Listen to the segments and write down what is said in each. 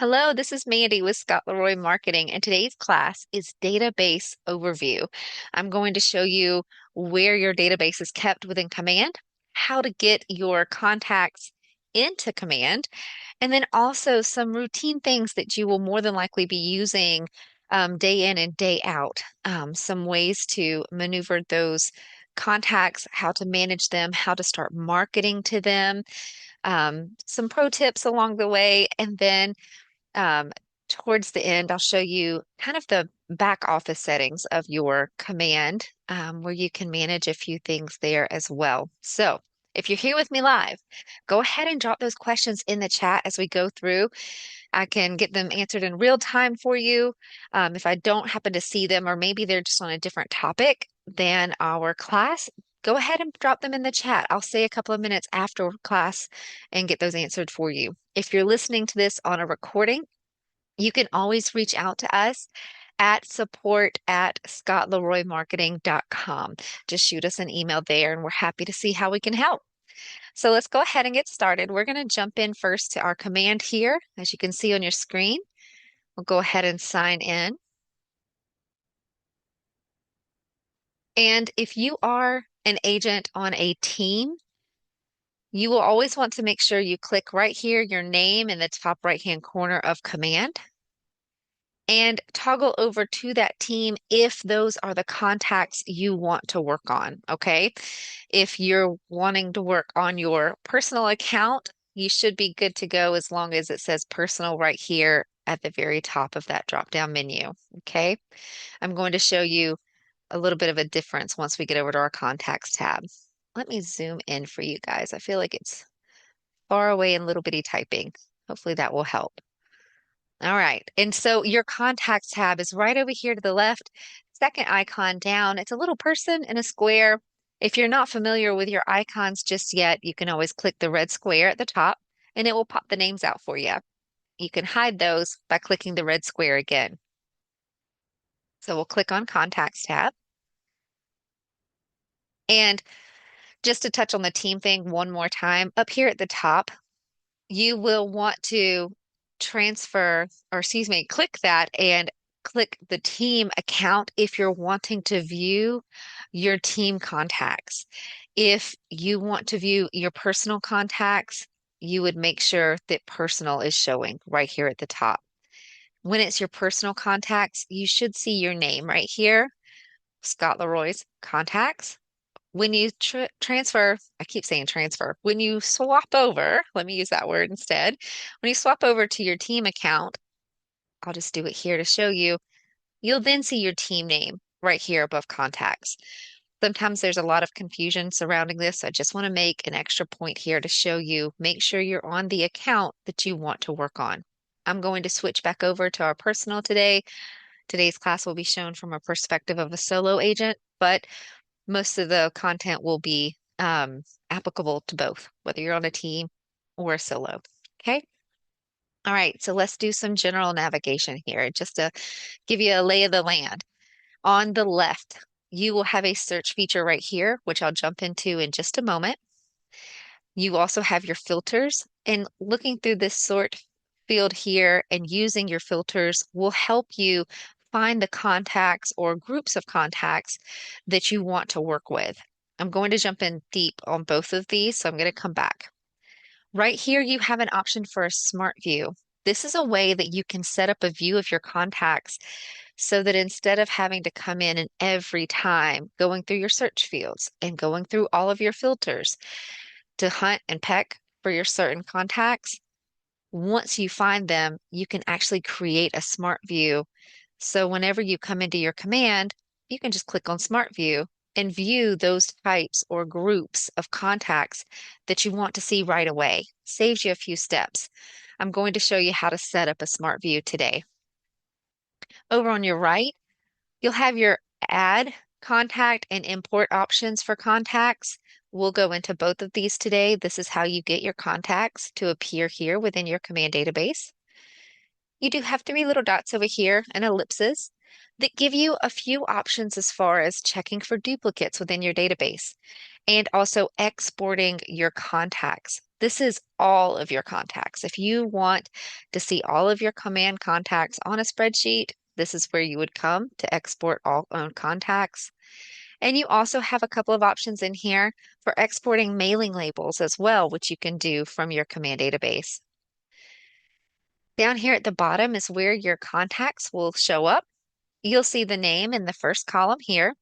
Hello, this is Mandy with Scott Leroy Marketing, and today's class is Database Overview. I'm going to show you where your database is kept within Command, how to get your contacts into Command, and then also some routine things that you will more than likely be using day in and day out. Some ways to maneuver those contacts, how to manage them, how to start marketing to them, some pro tips along the way, and then um, towards the end, I'll show you kind of the back office settings of your command, where you can manage a few things there as well. So if you're here with me live, go ahead and drop those questions in the chat as we go through. I can get them answered in real time for you. If I don't happen to see them, or maybe they're just on a different topic than our class, go ahead and drop them in the chat. I'll say a couple of minutes after class and get those answered for you. If you're listening to this on a recording, you can always reach out to us at support@scottleroymarketing.com. Just shoot us an email there and we're happy to see how we can help. So let's go ahead and get started. We're going to jump in first to our command here. As you can see on your screen, we'll go ahead and sign in. And if you are an agent on a team, you will always want to make sure you click right here, your name in the top right-hand corner of command, and toggle over to that team if those are the contacts you want to work on, okay? If you're wanting to work on your personal account, you should be good to go as long as it says personal right here at the very top of that drop-down menu, okay? I'm going to show you a little bit of a difference once we get over to our contacts tab. Let me zoom in for you guys. I feel like it's far away and little bitty typing. Hopefully that will help. All right. And so your contacts tab is right over here to the left, second icon down. It's a little person in a square. If you're not familiar with your icons just yet, you can always click the red square at the top and it will pop the names out for you. You can hide those by clicking the red square again. So we'll click on Contacts tab. And just to touch on the team thing one more time, up here at the top, you will want to transfer, or excuse me, click that and click the team account if you're wanting to view your team contacts. If you want to view your personal contacts, you would make sure that personal is showing right here at the top. When it's your personal contacts, you should see your name right here, Scott Leroy's contacts. When you transfer, I keep saying transfer, when you swap over, let me use that word instead. When you swap over to your team account, I'll just do it here to show you, you'll then see your team name right here above contacts. Sometimes there's a lot of confusion surrounding this. I just want to make an extra point here to show you, make sure you're on the account that you want to work on. I'm going to switch back over to our personal today. Today's class will be shown from a perspective of a solo agent, but most of the content will be applicable to both, whether you're on a team or a solo. Okay. All right. So let's do some general navigation here just to give you a lay of the land. On the left, you will have a search feature right here, which I'll jump into in just a moment. You also have your filters, and looking through this sort field here and using your filters will help you find the contacts or groups of contacts that you want to work with. I'm going to jump in deep on both of these, so I'm going to come back. Right here, you have an option for a smart view. This is a way that you can set up a view of your contacts so that instead of having to come in and every time going through your search fields and going through all of your filters to hunt and peck for your certain contacts, once you find them, you can actually create a smart view. So whenever you come into your command, you can just click on Smart View and view those types or groups of contacts that you want to see right away. Saves you a few steps. I'm going to show you how to set up a Smart View today. Over on your right, you'll have your Add Contact and Import options for contacts. We'll go into both of these today. This is how you get your contacts to appear here within your command database. You do have three little dots over here and ellipses that give you a few options as far as checking for duplicates within your database and also exporting your contacts This is all of your contacts. If you want to see all of your command contacts on a spreadsheet, this is where you would come to export all owned contacts. And you also have a couple of options in here for exporting mailing labels as well, which you can do from your command database. Down here at the bottom is where your contacts will show up. You'll see the name in the first column here.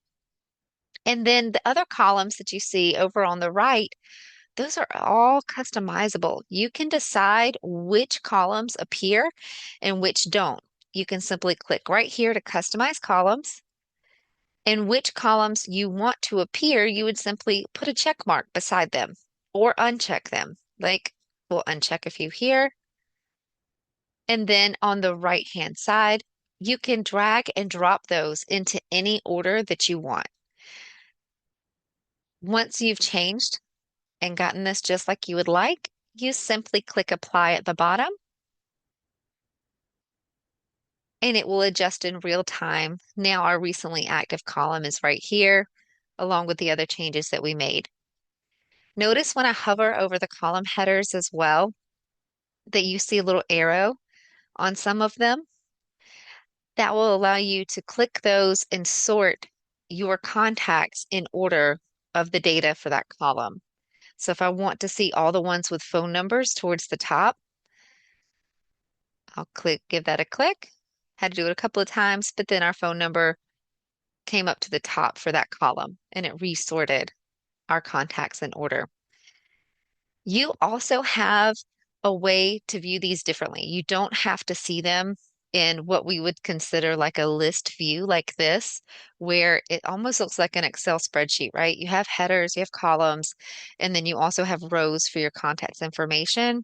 And then the other columns that you see over on the right, those are all customizable. You can decide which columns appear and which don't. You can simply click right here to customize columns. And which columns you want to appear, you would simply put a check mark beside them or uncheck them. Like we'll uncheck a few here. And then on the right-hand side, you can drag and drop those into any order that you want. Once you've changed and gotten this just like you would like, you simply click apply at the bottom and it will adjust in real time. Now our recently active column is right here, along with the other changes that we made. Notice when I hover over the column headers as well, that you see a little arrow on some of them. That will allow you to click those and sort your contacts in order of the data for that column. So if I want to see all the ones with phone numbers towards the top, I'll give that a click. Had to do it a couple of times, but then our phone number came up to the top for that column and it resorted our contacts in order. You also have a way to view these differently. You don't have to see them in what we would consider like a list view like this, where it almost looks like an Excel spreadsheet, right? You have headers, you have columns, and then you also have rows for your contacts information.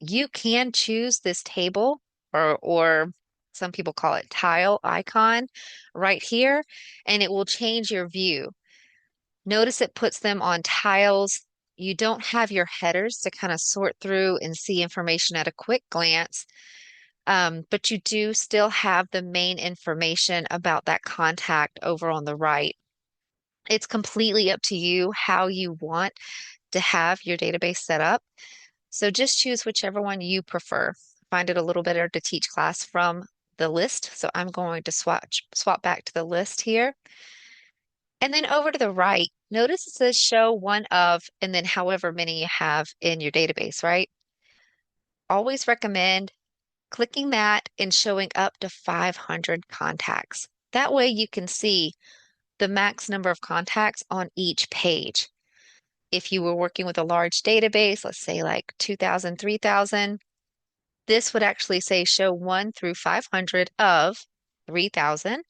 You can choose this table or some people call it tile icon right here, and it will change your view. Notice it puts them on tiles. You don't have your headers to kind of sort through and see information at a quick glance, but you do still have the main information about that contact over on the right. It's completely up to you how you want to have your database set up. So just choose whichever one you prefer. Find it a little better to teach class from the list. So I'm going to swap back to the list here. And then over to the right, notice it says show one of, and then however many you have in your database, right? Always recommend clicking that and showing up to 500 contacts. That way you can see the max number of contacts on each page. If you were working with a large database, let's say like 2,000, 3,000, this would actually say show 1 through 500 of 3,000.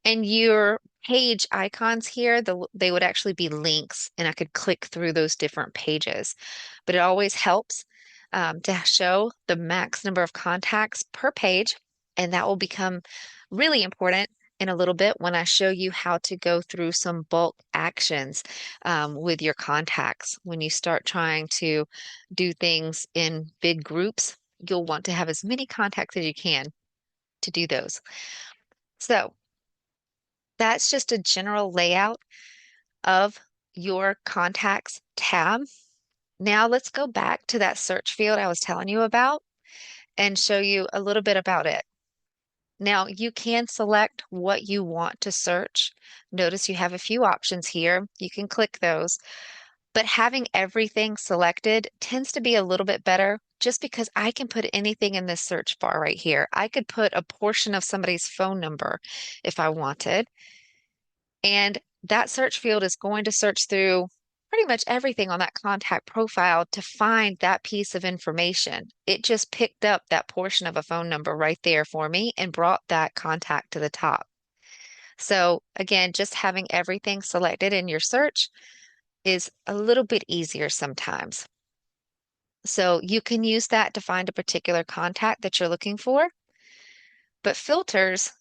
And your page icons here, they would actually be links, and I could click through those different pages. But it always helps to show the max number of contacts per page, and that will become really important in a little bit when I show you how to go through some bulk actions with your contacts. When you start trying to do things in big groups, you'll want to have as many contacts as you can to do those. So that's just a general layout of your contacts tab. Now let's go back to that search field I was telling you about and show you a little bit about it. Now you can select what you want to search. Notice you have a few options here. You can click those, but having everything selected tends to be a little bit better just because I can put anything in this search bar right here. I could put a portion of somebody's phone number if I wanted. And that search field is going to search through pretty much everything on that contact profile to find that piece of information. It just picked up that portion of a phone number right there for me and brought that contact to the top. So again, just having everything selected in your search is a little bit easier sometimes. So you can use that to find a particular contact that you're looking for. But filters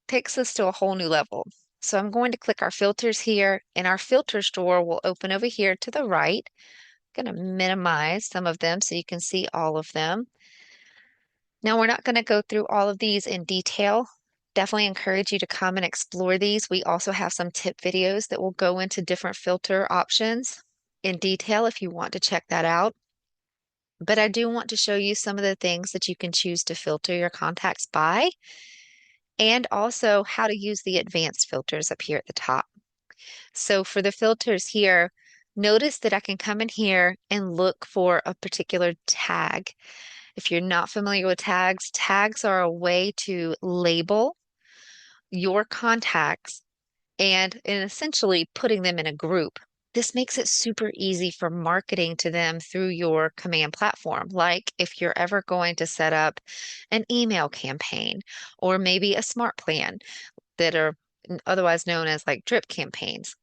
takes us to a whole new level. So I'm going to click our filters here, and our filters drawer will open over here to the right. I'm going to minimize some of them so you can see all of them. Now we're not going to go through all of these in detail. Definitely encourage you to come and explore these. We also have some tip videos that will go into different filter options in detail if you want to check that out. But I do want to show you some of the things that you can choose to filter your contacts by, and also how to use the advanced filters up here at the top. So for the filters here, notice that I can come in here and look for a particular tag. If you're not familiar with tags, tags are a way to label your contacts and essentially putting them in a group. This makes it super easy for marketing to them through your command platform. Like if you're ever going to set up an email campaign or maybe a smart plan that are otherwise known as like drip campaigns.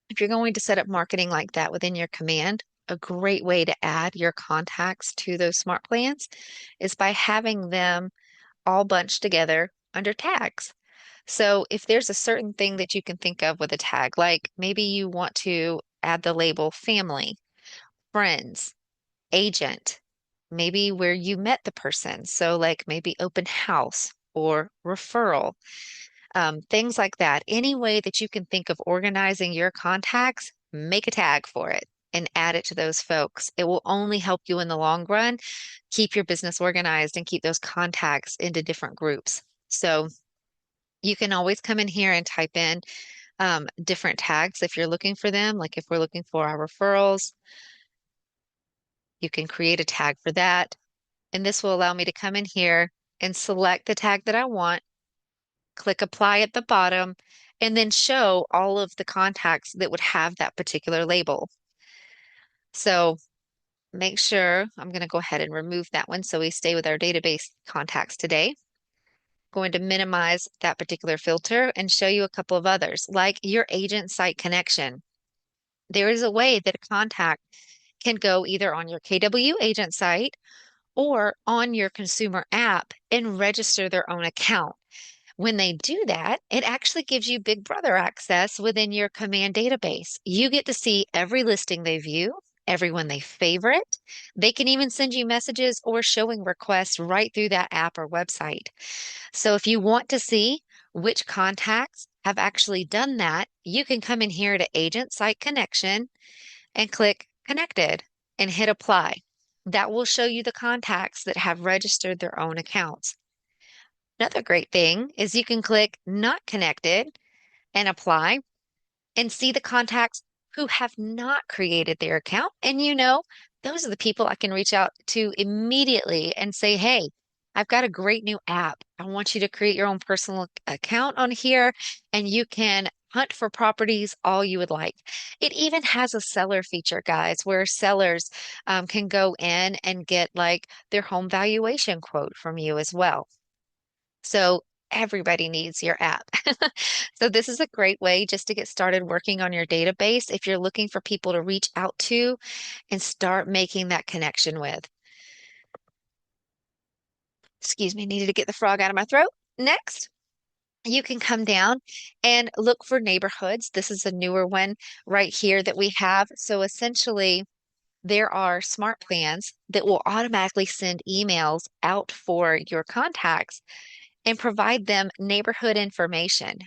If you're going to set up marketing like that within your command, a great way to add your contacts to those smart plans is by having them all bunched together under tags. So if there's a certain thing that you can think of with a tag, like maybe you want to add the label family, friends, agent, maybe where you met the person. So like maybe open house or referral, things like that. Any way that you can think of organizing your contacts, make a tag for it and add it to those folks. It will only help you in the long run keep your business organized and keep those contacts into different groups. So you can always come in here and type in different tags if you're looking for them. Like if we're looking for our referrals, you can create a tag for that. And this will allow me to come in here and select the tag that I want, click apply at the bottom, and then show all of the contacts that would have that particular label. So make sure I'm going to go ahead and remove that one so we stay with our database contacts today. Going to minimize that particular filter and show you a couple of others, like your agent site connection. There is a way that a contact can go either on your KW agent site or on your consumer app and register their own account. When they do that, it actually gives you Big Brother access within your command database. You get to see every listing they view, everyone they favorite. They can even send you messages or showing requests right through that app or website. So if you want to see which contacts have actually done that, you can come in here to Agent Site Connection and click Connected and hit Apply. That will show you the contacts that have registered their own accounts. Another great thing is you can click Not Connected and apply and see the contacts who have not created their account. And those are the people I can reach out to immediately and say, hey, I've got a great new app. I want you to create your own personal account on here and you can hunt for properties all you would like. It even has a seller feature, guys, where sellers can go in and get like their home valuation quote from you as well. So everybody needs your app. So this is a great way just to get started working on your database if you're looking for people to reach out to and start making that connection with. Excuse me, needed to get the frog out of my throat. Next, you can come down and look for neighborhoods. This is a newer one right here that we have. So essentially, there are smart plans that will automatically send emails out for your contacts and provide them neighborhood information,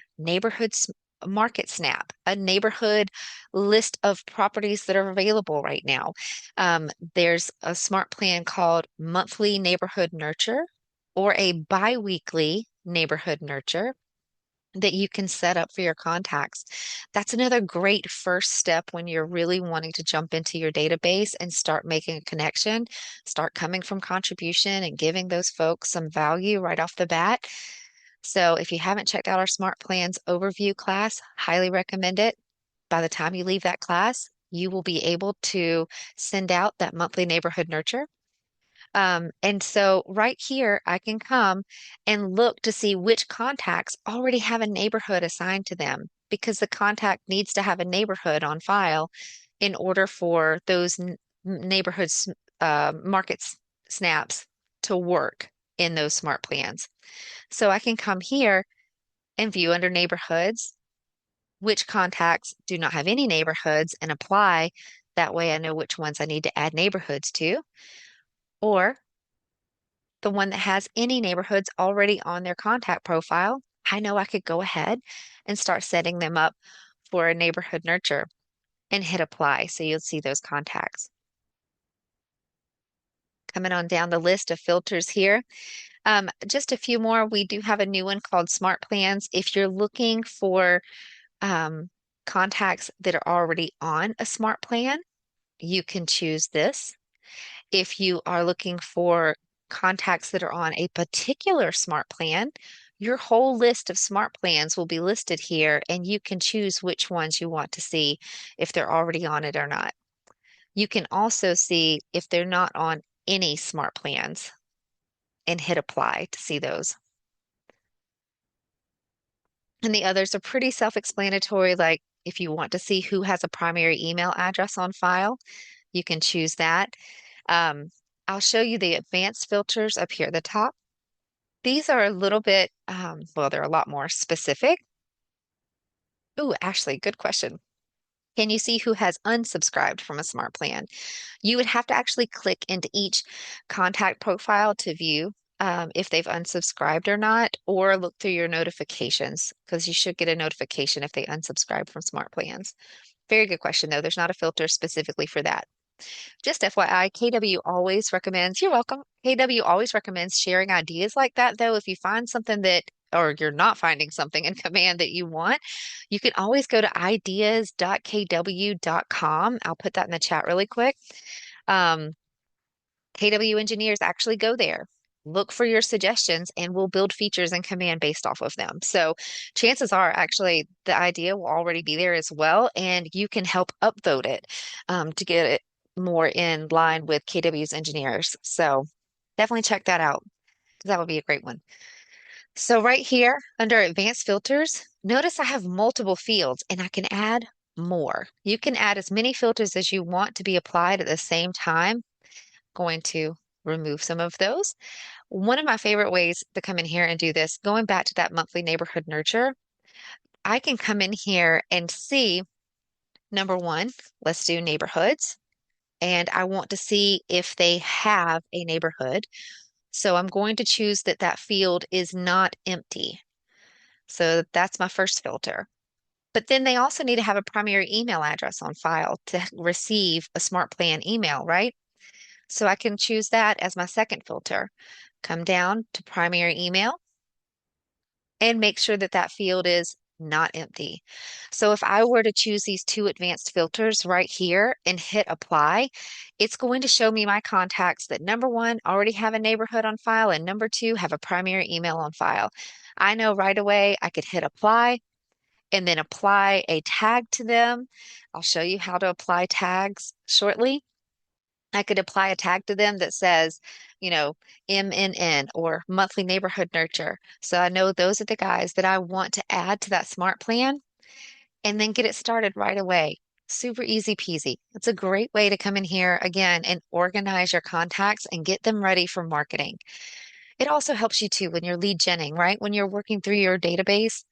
market snap, a neighborhood list of properties that are available right now. There's a smart plan called monthly neighborhood nurture or a biweekly neighborhood nurture that you can set up for your contacts. That's another great first step when you're really wanting to jump into your database and start making a connection, start coming from contribution and giving those folks some value right off the bat. So if you haven't checked out our Smart Plans overview class, highly recommend it. By the time you leave that class, you will be able to send out that monthly neighborhood nurture. And so right here, I can come and look to see which contacts already have a neighborhood assigned to them because the contact needs to have a neighborhood on file in order for those neighborhoods market snaps to work in those smart plans. So I can come here and view under neighborhoods which contacts do not have any neighborhoods and apply. That way I know which ones I need to add neighborhoods to. Or the one that has any neighborhoods already on their contact profile, I know I could go ahead and start setting them up for a neighborhood nurture and hit apply. So you'll see those contacts. Coming on down the list of filters here. Just a few more. We do have a new one called Smart Plans. If you're looking for um, contacts that are already on a smart plan, you can choose this. If you are looking for contacts that are on a particular smart plan, your whole list of smart plans will be listed here, and you can choose which ones you want to see if they're already on it or not. You can also see if they're not on any smart plans and hit apply to see those. And the others are pretty self-explanatory, like if you want to see who has a primary email address on file, you can choose that. Um, I'll show you the advanced filters up here at the top. These are a little bit, well, they're a lot more specific. Ooh, Ashley, good question. Can you see who has unsubscribed from a smart plan? You would have to actually click into each contact profile to view if they've unsubscribed or not, or look through your notifications because you should get a notification if they unsubscribe from smart plans. Very good question, though. There's not a filter specifically for that. Just FYI, KW always recommends, you're welcome. KW always recommends sharing ideas like that, though. If you find something that, or you're not finding something in command that you want, you can always go to ideas.kw.com. I'll put that in the chat really quick. Um, KW engineers actually go there, look for your suggestions, and we'll build features in command based off of them. So chances are actually the idea will already be there as well, and you can help upvote it to get it more in line with KW's engineers. So definitely check that out because that would be a great one. So right here under advanced filters, notice I have multiple fields and I can add more. You can add as many filters as you want to be applied at the same time. Going to remove some of those. One of my favorite ways to come in here and do this, going back to that monthly neighborhood nurture, I can come in here and see, number one, let's do neighborhoods. And I want to see if they have a neighborhood. So I'm going to choose that that field is not empty. So that's my first filter. But then they also need to have a primary email address on file to receive a smart plan email, right? So I can choose that as my second filter. Come down to primary email and make sure that that field is not empty. So if I were to choose these two advanced filters right here and hit apply, it's going to show me my contacts that number one, already have a neighborhood on file, and number two, have a primary email on file. I know right away I could hit apply and then apply a tag to them. I'll show you how to apply tags shortly. I could apply a tag to them that says, you know, MNN or monthly neighborhood nurture. So I know those are the guys that I want to add to that smart plan and then get it started right away. Super easy peasy. It's a great way to come in here again and organize your contacts and get them ready for marketing. It also helps you too when you're lead genning, right? When you're working through your database,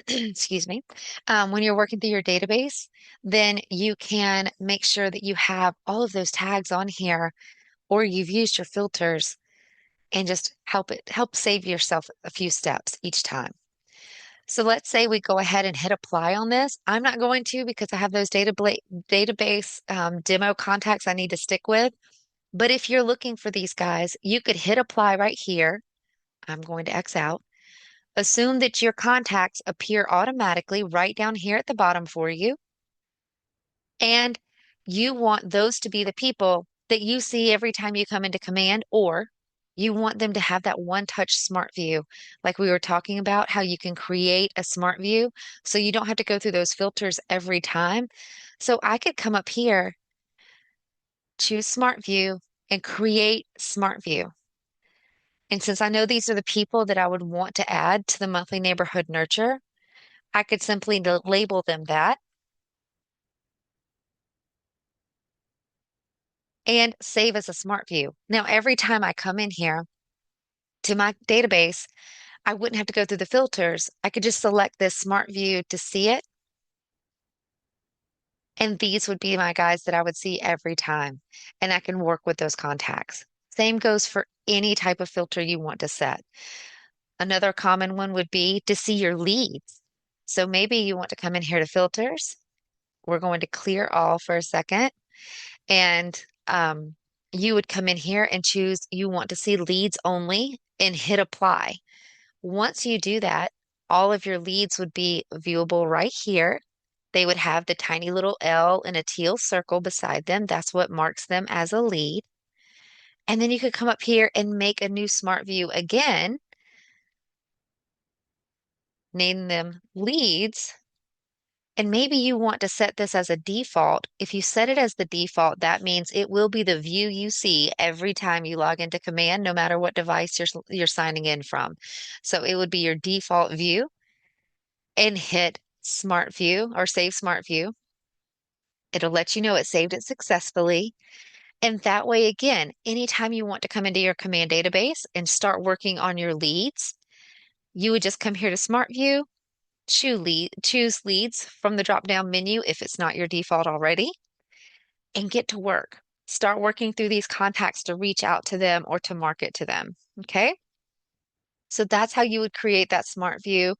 excuse me, when you're working through your database, then you can make sure that you have all of those tags on here or you've used your filters and just help save yourself a few steps each time. So let's say we go ahead and hit apply on this. I'm not going to because I have those database demo contacts I need to stick with. But if you're looking for these guys, you could hit apply right here. I'm going to X out. Assume that your contacts appear automatically right down here at the bottom for you. And you want those to be the people that you see every time you come into command, or you want them to have that one-touch smart view, like we were talking about, how you can create a smart view so you don't have to go through those filters every time. So I could come up here, choose smart view, and create smart view. And since I know these are the people that I would want to add to the monthly neighborhood nurture, I could simply label them that and save as a smart view. Now, every time I come in here to my database, I wouldn't have to go through the filters. I could just select this smart view to see it. And these would be my guys that I would see every time. And I can work with those contacts. Same goes for any type of filter you want to set. Another common one would be to see your leads. So maybe you want to come in here to filters. We're going to clear all for a second. And you would come in here and choose you want to see leads only and hit apply. Once you do that, all of your leads would be viewable right here. They would have the tiny little L in a teal circle beside them. That's what marks them as a lead. And then you could come up here and make a new smart view again, name them leads. And maybe you want to set this as a default. If you set it as the default, that means it will be the view you see every time you log into Command, no matter what device you're signing in from. So it would be your default view and hit Smart View or Save Smart View. It'll let you know it saved it successfully. And that way, again, anytime you want to come into your Command database and start working on your leads, you would just come here to Smart View, choose leads from the drop-down menu if it's not your default already, and get to work. Start working through these contacts to reach out to them or to market to them. Okay. So that's how you would create that smart view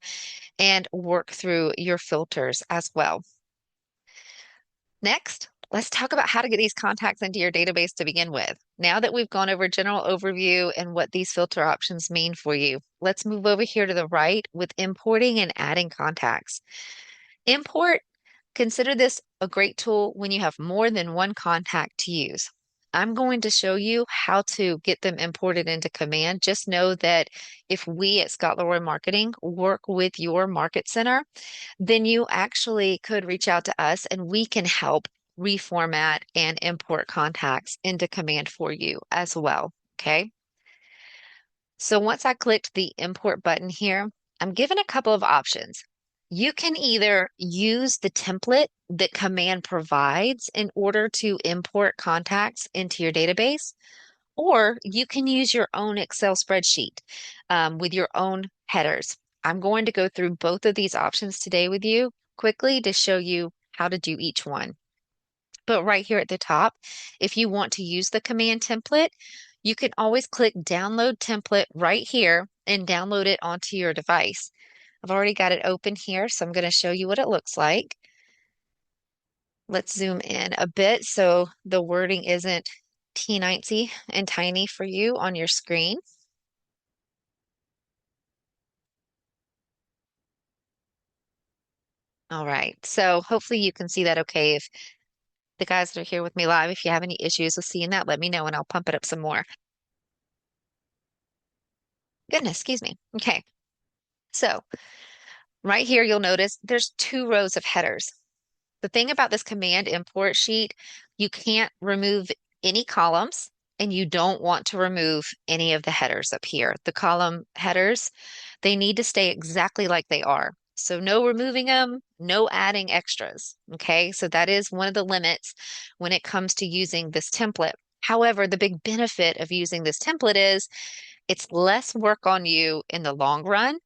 and work through your filters as well. Next, let's talk about how to get these contacts into your database to begin with. Now that we've gone over general overview and what these filter options mean for you, let's move over here to the right with importing and adding contacts. Import, consider this a great tool when you have more than one contact to use. I'm going to show you how to get them imported into Command. Just know that if we at Scott Leroy Marketing work with your market center, then you actually could reach out to us and we can help reformat and import contacts into Command for you as well. Okay. So once I clicked the import button here, I'm given a couple of options. You can either use the template that Command provides in order to import contacts into your database, or you can use your own Excel spreadsheet with your own headers. I'm going to go through both of these options today with you quickly to show you how to do each one. But right here at the top, if you want to use the Command template, you can always click download template right here and download it onto your device. I've already got it open here, so I'm going to show you what it looks like. Let's zoom in a bit so the wording isn't teensy and tiny for you on your screen. All right, so hopefully you can see that okay. If the guys that are here with me live, if you have any issues with seeing that, let me know and I'll pump it up some more. Goodness, excuse me. Okay, so right here, you'll notice there's two rows of headers. The thing about this command import sheet, you can't remove any columns and you don't want to remove any of the headers up here. The column headers, they need to stay exactly like they are. So no removing them, no adding extras. Okay, so that is one of the limits when it comes to using this template. However, the big benefit of using this template is it's less work on you in the long run.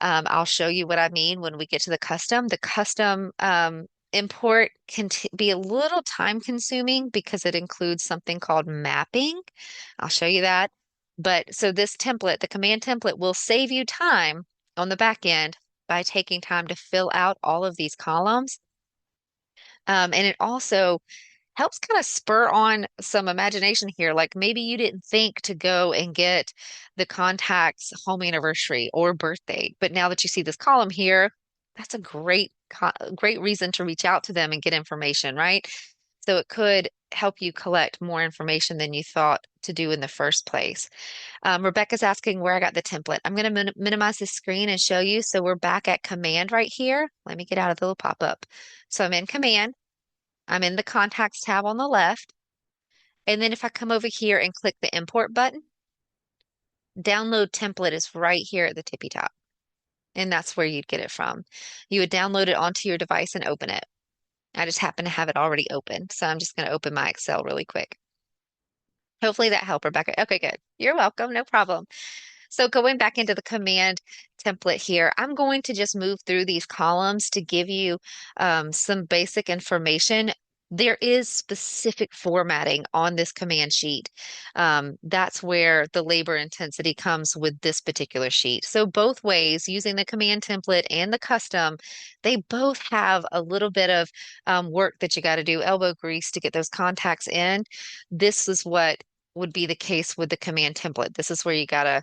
I'll show you what I mean when we get to the custom. The custom import can be a little time consuming because it includes something called mapping. I'll show you that. But so this template, the command template, will save you time on the back end by taking time to fill out all of these columns. And it also helps kind of spur on some imagination here. Like maybe you didn't think to go and get the contact's home anniversary or birthday, but now that you see this column here, that's a great reason to reach out to them and get information, right? So it could help you collect more information than you thought to do in the first place. Rebecca's asking where I got the template. I'm going to minimize this screen and show you. So we're back at command right here. Let me get out of the little pop-up. So I'm in command. I'm in the contacts tab on the left. And then if I come over here and click the import button, download template is right here at the tippy top. And that's where you'd get it from. You would download it onto your device and open it. I just happen to have it already open. So I'm just going to open my Excel really quick. Hopefully that helped, Rebecca. Okay, good. You're welcome. No problem. So going back into the command template here, I'm going to just move through these columns to give you some basic information. There is specific formatting on this command sheet. That's where the labor intensity comes with this particular sheet. So both ways, using the command template and the custom, they both have a little bit of work that you got to do, elbow grease to get those contacts in. This is what would be the case with the command template. This is where you gotta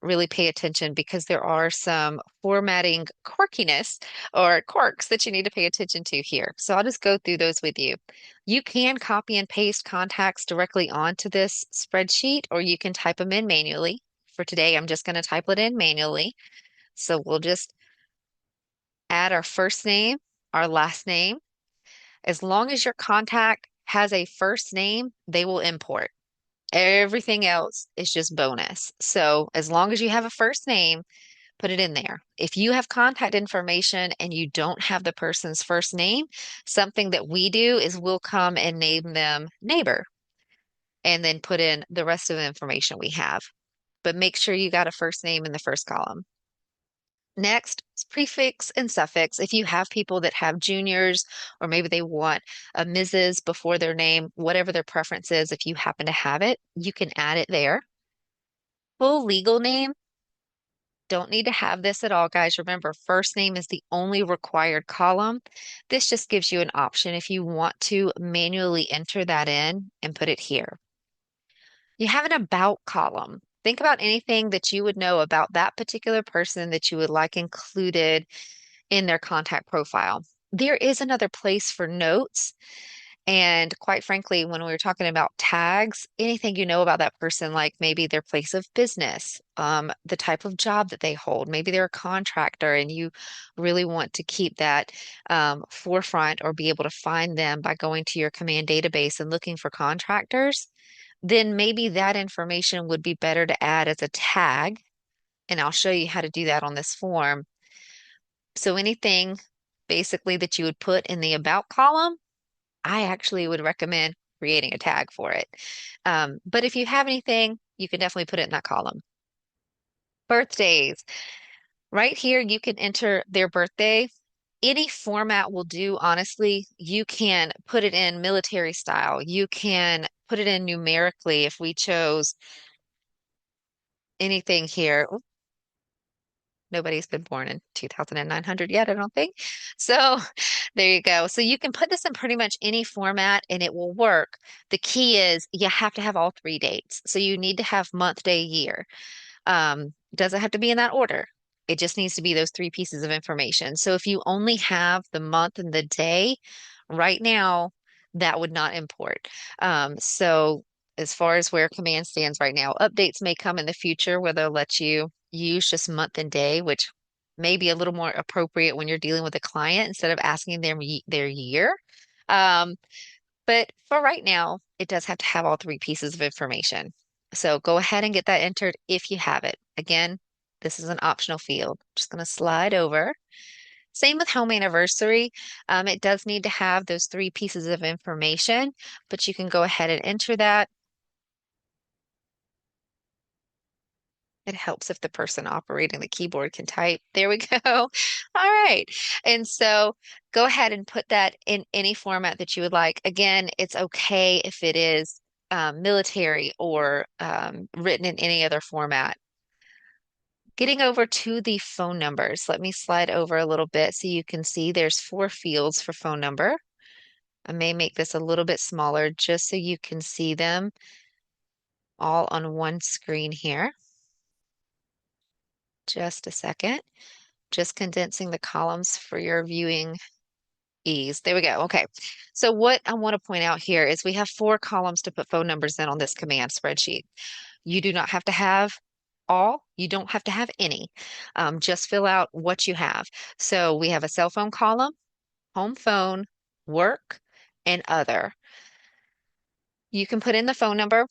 really pay attention because there are some formatting quirkiness or quirks that you need to pay attention to here. So I'll just go through those with you. You can copy and paste contacts directly onto this spreadsheet, or you can type them in manually. For today, I'm just going to type it in manually. So we'll just add our first name, our last name. As long as your contact has a first name, they will import. Everything else is just bonus. So as long as you have a first name, put it in there. If you have contact information and you don't have the person's first name, something that we do is we'll come and name them neighbor and then put in the rest of the information we have. But make sure you got a first name in the first column. Next, prefix and suffix. If you have people that have juniors, or maybe they want a Mrs. before their name, whatever their preference is, if you happen to have it, you can add it there. Full legal name, don't need to have this at all, guys. Remember, first name is the only required column. This just gives you an option if you want to manually enter that in and put it here. You have an about column. Think about anything that you would know about that particular person that you would like included in their contact profile. There is another place for notes. And quite frankly, when we were talking about tags, anything you know about that person, like maybe their place of business, the type of job that they hold, maybe they're a contractor and you really want to keep that forefront or be able to find them by going to your command database and looking for contractors, then maybe that information would be better to add as a tag. And I'll show you how to do that on this form. So anything basically that you would put in the about column, I actually would recommend creating a tag for it. But if you have anything, you can definitely put it in that column. Birthdays. Right here, you can enter their birthday. Any format will do, honestly. You can put it in military style. You can put it in numerically if we chose anything here. Nobody's been born in 2900 yet, I don't think. So there you go. So you can put this in pretty much any format and it will work. The key is you have to have all three dates. So you need to have month, day, year. Doesn't have to be in that order. It just needs to be those three pieces of information. So if you only have the month and the day, right now, that would not import. So as far as where command stands right now, updates may come in the future where they'll let you use just month and day, which may be a little more appropriate when you're dealing with a client instead of asking them their year. Um, but for right now, it does have to have all three pieces of information. So go ahead and get that entered if you have it. Again, this is an optional field. Just going to slide over. Same with home anniversary. It does need to have those three pieces of information, but you can go ahead and enter that. It helps if the person operating the keyboard can type. There we go. All right. And so go ahead and put that in any format that you would like. Again, it's okay if it is military or written in any other format. Getting over to the phone numbers, let me slide over a little bit so you can see there's 4 fields for phone number. I may make this a little bit smaller just so you can see them all on one screen here. Just a second. Just condensing the columns for your viewing ease. There we go. Okay. So what I want to point out here is we have 4 columns to put phone numbers in on this command spreadsheet. You do not have to have all. You don't have to have any. Just fill out what you have. So we have a cell phone column, home phone, work, and other. You can put in the phone number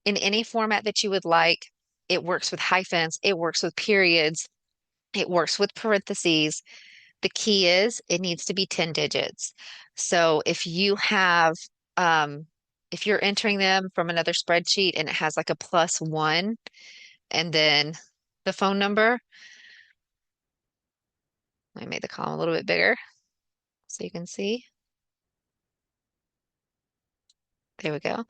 in any format that you would like. It works with hyphens. It works with periods. It works with parentheses. The key is it needs to be 10 digits. So if you're entering them from another spreadsheet and it has like a +1 and then the phone number, I made the column a little bit bigger so you can see. There we go.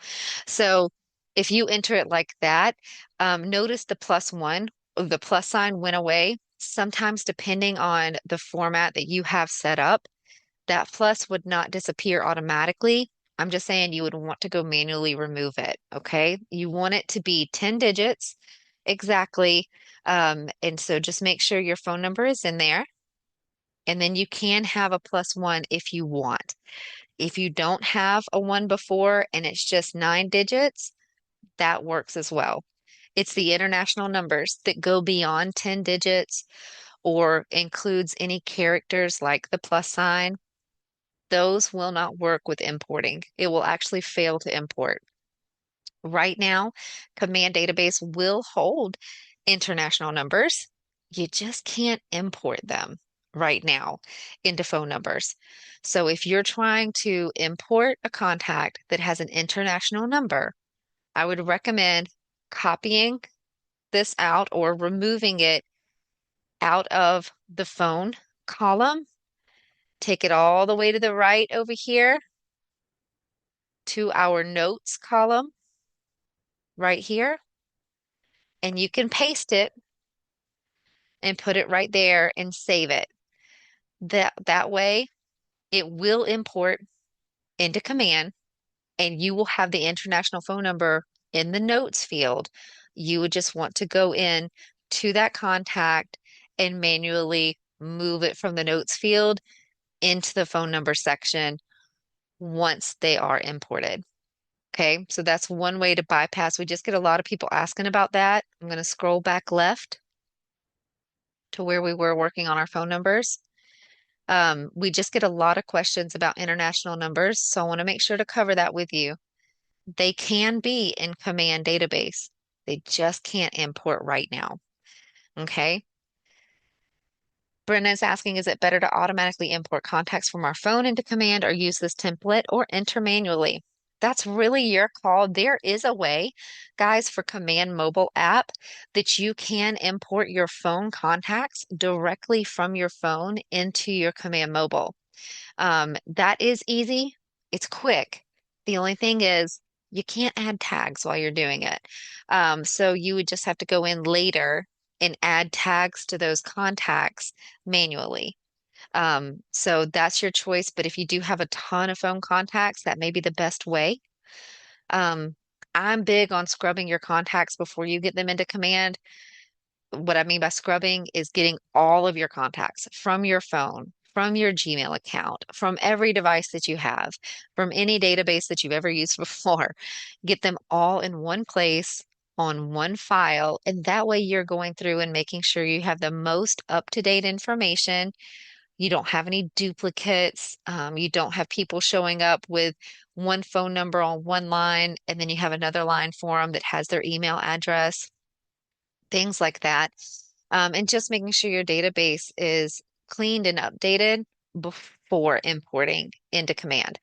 So if you enter it like that, notice the +1, the plus sign went away. Sometimes, depending on the format that you have set up, that plus would not disappear automatically. I'm just saying you would want to go manually remove it. Okay. You want it to be 10 digits exactly. And so just make sure your phone number is in there. And then you can have a +1 if you want. If you don't have a one before and it's just 9 digits, that works as well. It's the international numbers that go beyond 10 digits or includes any characters like the +sign. Those will not work with importing. It will actually fail to import. Right now, Command Database will hold international numbers. You just can't import them right now into phone numbers. So if you're trying to import a contact that has an international number, I would recommend copying this out or removing it out of the phone column. Take it all the way to the right over here to our notes column right here, and you can paste it and put it right there and save it. That way it will import into Command and you will have the international phone number in the notes field. You would just want to go in to that contact and manually move it from the notes field into the phone number section once they are imported. Okay, so that's one way to bypass. We just get a lot of people asking about that. I'm going to scroll back left to where we were working on our phone numbers. We just get a lot of questions about international numbers, so I want to make sure to cover that with you. They can be in Command Database. They just can't import right now. Okay. Brenda is asking, is it better to automatically import contacts from our phone into Command or use this template or enter manually? That's really your call. There is a way, guys, for Command mobile app that you can import your phone contacts directly from your phone into your Command mobile. That is easy. It's quick. The only thing is you can't add tags while you're doing it. So you would just have to go in later and add tags to those contacts manually. So that's your choice. But if you do have a ton of phone contacts, that may be the best way. Um, I'm big on scrubbing your contacts before you get them into Command. What I mean by scrubbing is getting all of your contacts from your phone, from your Gmail account, from every device that you have, from any database that you've ever used before. Get them all in one place on one file. And that way you're going through and making sure you have the most up-to-date information. You don't have any duplicates. You don't have people showing up with one phone number on one line, and then you have another line for them that has their email address, things like that. And just making sure your database is cleaned and updated before importing into Command.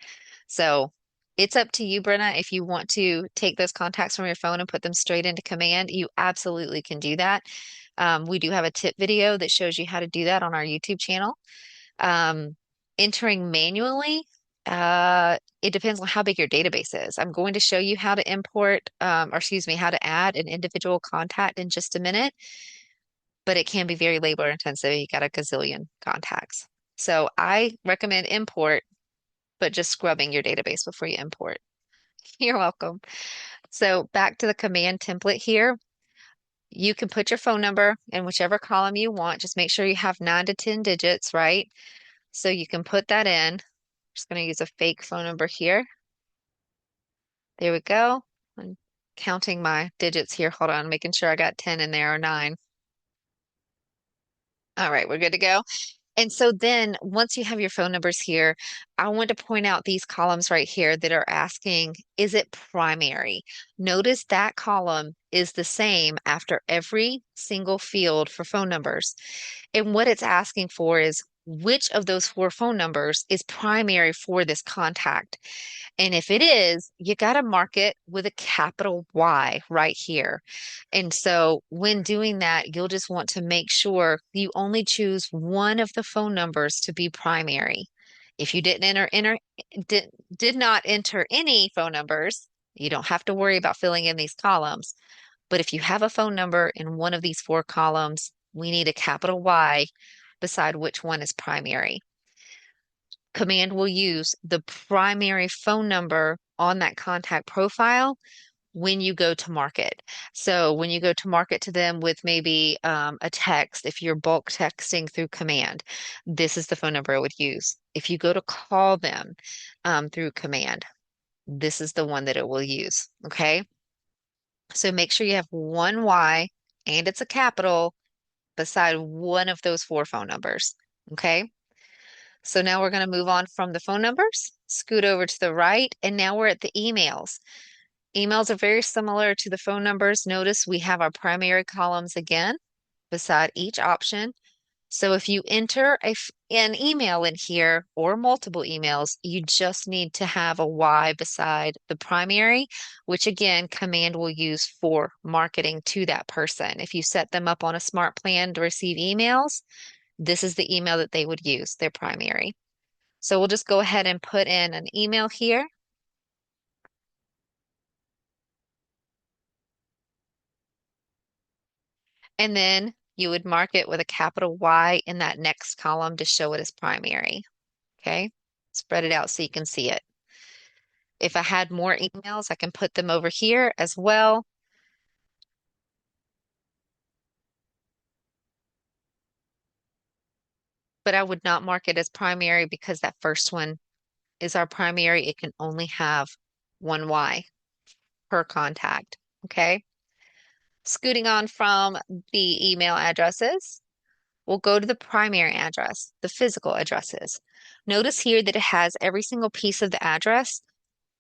So it's up to you, Brenna. If you want to take those contacts from your phone and put them straight into Command, you absolutely can do that. We do have a tip video that shows you how to do that on our YouTube channel. Um, Entering manually, it depends on how big your database is. I'm going to show you how to import, or excuse me, how to add an individual contact in just a minute, but it can be very labor intensive. You got a gazillion contacts. So I recommend import, but just scrubbing your database before you import. You're welcome. So back to the command template here. You can put your phone number in whichever column you want. Just make sure you have 9 to 10 digits, right? So you can put that in. I'm just going to use a fake phone number here. There we go. I'm counting my digits here. Hold on, making sure I got 10 in there or 9. All right, we're good to go. And so then once you have your phone numbers here, I want to point out these columns right here that are asking, is it primary? Notice that column is the same after every single field for phone numbers. And what it's asking for is which of those 4 phone numbers is primary for this contact. And if it is, you got to mark it with a capital Y right here. And so when doing that, you'll just want to make sure you only choose one of the phone numbers to be primary. If you didn't did not enter any phone numbers, you don't have to worry about filling in these columns. But if you have a phone number in one of these 4 columns, we need a capital Y beside which one is primary. Command will use the primary phone number on that contact profile when you go to market. So when you go to market to them with maybe a text, if you're bulk texting through command, this is the phone number I would use. If you go to call them through command, this is the one that it will use. Okay. So make sure you have one Y and it's a capital beside one of those four phone numbers. Okay. So now we're going to move on from the phone numbers, scoot over to the right, and now we're at the emails. Emails are very similar to the phone numbers. Notice we have our primary columns again beside each option. So if you enter an email in here or multiple emails, you just need to have a Y beside the primary, which again, command will use for marketing to that person. If you set them up on a smart plan to receive emails, this is the email that they would use, their primary. So we'll just go ahead and put in an email here. And then you would mark it with a capital Y in that next column to show it as primary. Okay. Spread it out so you can see it. If I had more emails, I can put them over here as well. But I would not mark it as primary because that first one is our primary. It can only have one Y per contact. Okay. Scooting on from the email addresses, we'll go to the primary address, the physical addresses. Notice here that it has every single piece of the address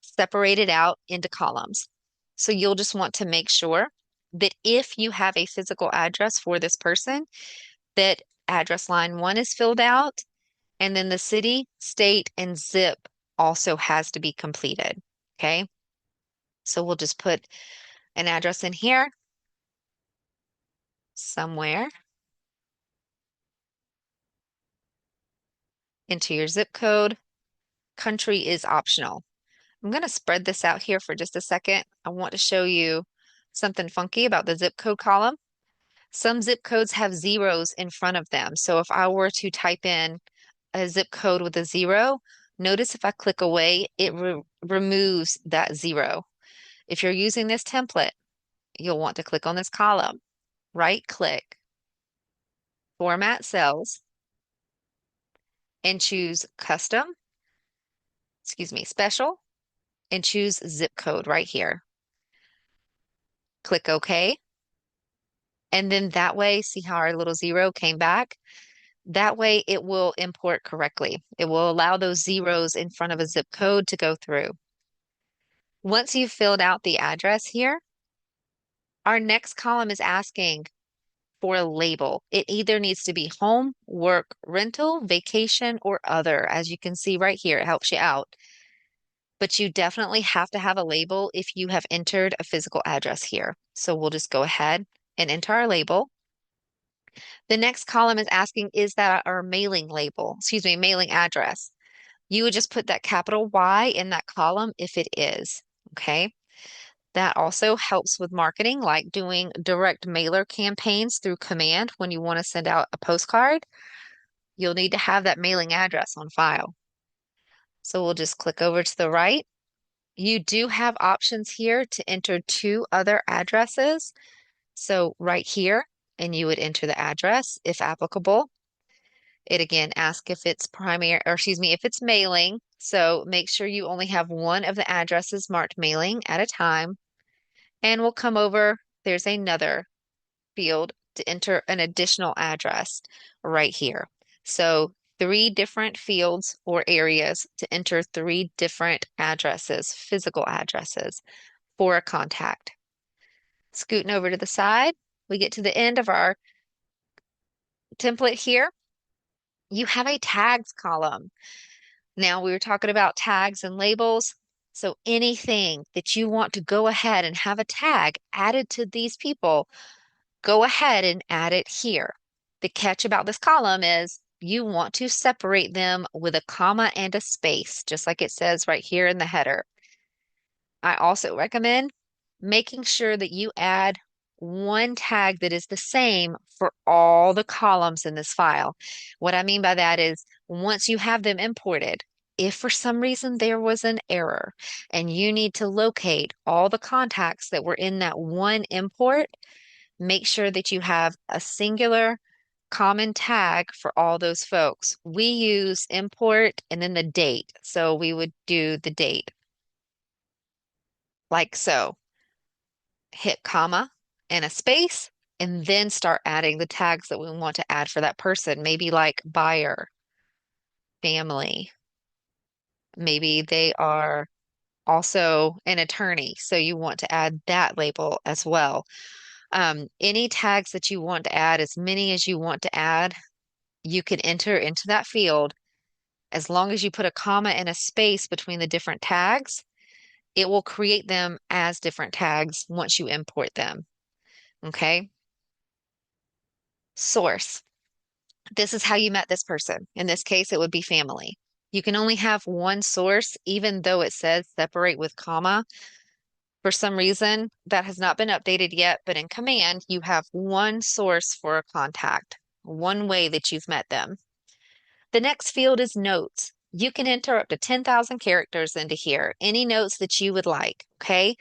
separated out into columns. So you'll just want to make sure that if you have a physical address for this person, that address line 1 is filled out, and then the city, state, and zip also has to be completed. Okay. So we'll just put an address in here somewhere, into your zip code. Country is optional. I'm going to spread this out here for just a second. I want to show you something funky about the zip code column. Some zip codes have zeros in front of them. So if I were to type in a zip code with a zero, notice if I click away, it removes that zero. If you're using this template, you'll want to click on this column, right click, format cells, and choose custom, special, and choose zip code right here. Click OK. And then that way, see how our little zero came back? That way it will import correctly. It will allow those zeros in front of a zip code to go through. Once you've filled out the address here, our next column is asking for a label. It either needs to be home, work, rental, vacation, or other. As you can see right here, it helps you out. But you definitely have to have a label if you have entered a physical address here. So we'll just go ahead and enter our label. The next column is asking, is that our mailing label, mailing address? You would just put that capital Y in that column if it is, okay? That also helps with marketing, like doing direct mailer campaigns through command when you want to send out a postcard. You'll need to have that mailing address on file. So we'll just click over to the right. You do have options here to enter two other addresses. So right here, and you would enter the address if applicable. It again asks if it's primary, or if it's mailing. So make sure you only have one of the addresses marked mailing at a time. And we'll come over, there's another field to enter an additional address right here. So 3 different fields or areas to enter 3 different addresses, physical addresses for a contact. Scooting over to the side, we get to the end of our template here. You have a tags column. Now we were talking about tags and labels. So anything that you want to go ahead and have a tag added to these people, go ahead and add it here. The catch about this column is you want to separate them with a comma and a space, just like it says right here in the header. I also recommend making sure that you add one tag that is the same for all the columns in this file. What I mean by that is once you have them imported, if for some reason there was an error and you need to locate all the contacts that were in that one import, make sure that you have a singular common tag for all those folks. We use import and then the date. So we would do the date like so. Hit comma and a space, and then start adding the tags that we want to add for that person. Maybe like buyer, family. Maybe they are also an attorney. So you want to add that label as well. Any tags that you want to add, as many as you want to add, you can enter into that field. As long as you put a comma and a space between the different tags, it will create them as different tags once you import them. Okay. Source. This is how you met this person. In this case, it would be family. You can only have one source, even though it says separate with comma. For some reason, that has not been updated yet, but in command, you have one source for a contact, one way that you've met them. The next field is notes. You can enter up to 10,000 characters into here, any notes that you would like, okay?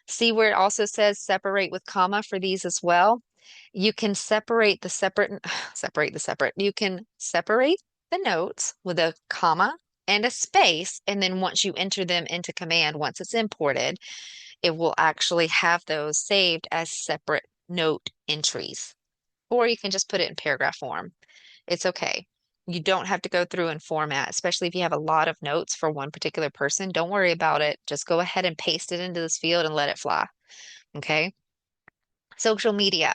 See where it also says separate with comma for these as well? You can separate the separate. You can separate the notes with a comma and a space, and then once you enter them into command, once it's imported, it will actually have those saved as separate note entries. Or you can just put it in paragraph form. It's okay. You don't have to go through and format, especially if you have a lot of notes for one particular person. Don't worry about it. Just go ahead and paste it into this field and let it fly. Okay. Social media.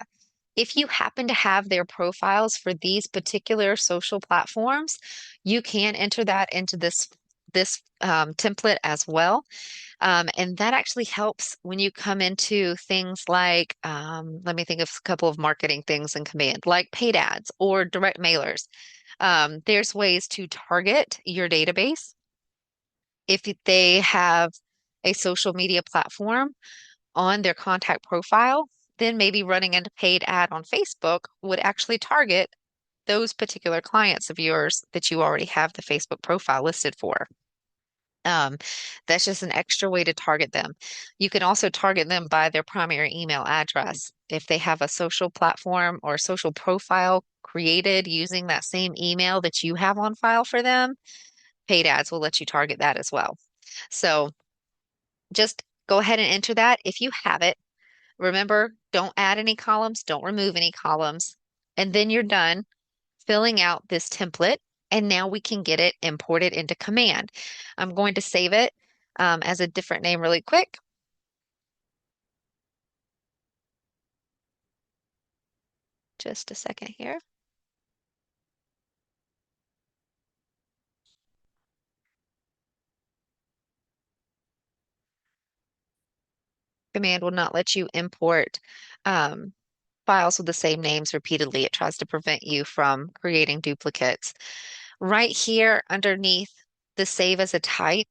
If you happen to have their profiles for these particular social platforms, you can enter that into this template as well. And that actually helps when you come into things like, let me think of a couple of marketing things in command, like paid ads or direct mailers. There's ways to target your database. If they have a social media platform on their contact profile, then maybe running a paid ad on Facebook would actually target those particular clients of yours that you already have the Facebook profile listed for. Um, that's just an extra way to target them. You can also target them by their primary email address. If they have a social platform or social profile created using that same email that you have on file for them, paid ads will let you target that as well. So just go ahead and enter that if you have it. Remember, don't add any columns, don't remove any columns, and then you're done filling out this template, and now we can get it imported into command. I'm going to save it as a different name really quick. Just a second here. Command will not let you import um, files with the same names repeatedly. It tries to prevent you from creating duplicates. Right here underneath the save as a type,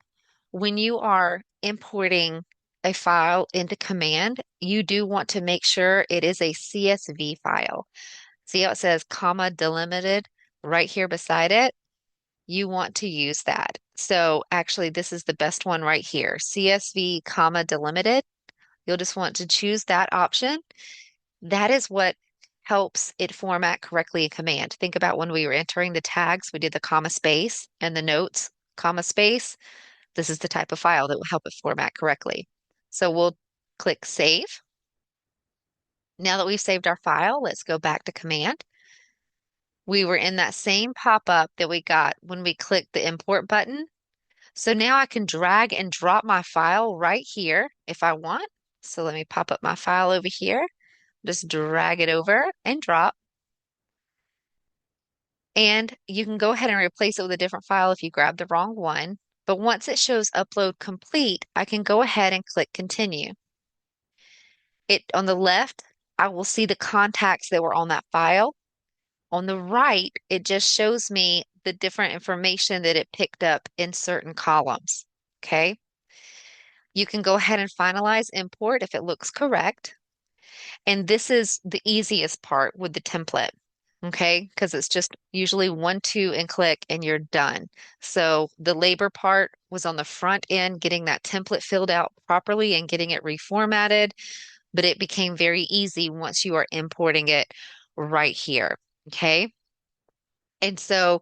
when you are importing a file into command, you do want to make sure it is a CSV file. See how it says comma delimited right here beside it? You want to use that. So actually, this is the best one right here, CSV comma delimited. You'll just want to choose that option. That is what helps it format correctly in command. Think about when we were entering the tags, we did the comma space and the notes, comma space. This is the type of file that will help it format correctly. So we'll click save. Now that we've saved our file, let's go back to command. We were in that same pop-up that we got when we clicked the import button. So now I can drag and drop my file right here if I want. So let me pop up my file over here. Just drag it over and drop. And you can go ahead and replace it with a different file if you grab the wrong one. But once it shows upload complete, I can go ahead and click continue. It on the left, I will see the contacts that were on that file. On the right, it just shows me the different information that it picked up in certain columns. Okay. You can go ahead and finalize import if it looks correct. And this is the easiest part with the template. Okay, because it's just usually one, two, and click, and you're done. So the labor part was on the front end, getting that template filled out properly and getting it reformatted, but it became very easy once you are importing it right here. Okay. And so